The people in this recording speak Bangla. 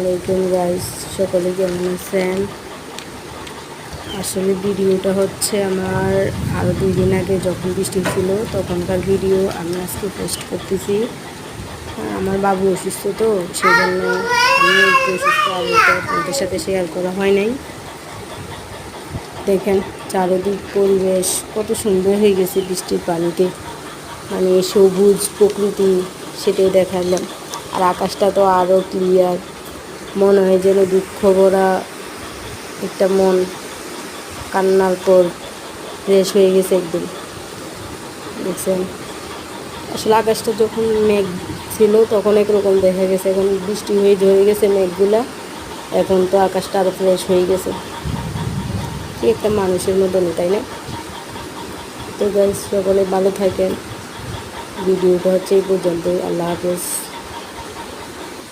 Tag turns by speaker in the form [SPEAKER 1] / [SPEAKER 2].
[SPEAKER 1] আলাইকুম গাইস, সকলে কেমন আছেন? আসলে ভিডিওটা হচ্ছে আমার আরও 2 দিন আগে যখন বৃষ্টি ছিল তখনকার ভিডিও আমি আজকে পোস্ট করতেছি। আমার বাবু অসুস্থ, তো সেই জন্য আমি একটু অসুস্থ আবহাওয়াটা আপনাদের সাথে শেয়ার করা হয় নাই। দেখেন চারিদিক পরিবেশ কত সুন্দর হয়ে গেছে বৃষ্টির পানিতে, মানে সবুজ প্রকৃতি, সেটাই দেখালাম। আর আকাশটা তো আরও ক্লিয়ার, মনে হয় যেন দুঃখ ভরা একটা মন কান্নার পর ফ্রেশ হয়ে গেছে একদম। দেখছেন আসলে আকাশটা যখন মেঘ ছিল তখন একরকম দেখা গেছে, এখন বৃষ্টি হয়ে ঝরে গেছে মেঘগুলা, এখন তো আকাশটা আরও ফ্রেশ হয়ে গেছে, কি একটা মানুষের মতনই, তাই না? তো গাইস সকলে ভালো থাকেন। ভিডিওটা হচ্ছে এই পর্যন্তই। আল্লাহ হাফেজ।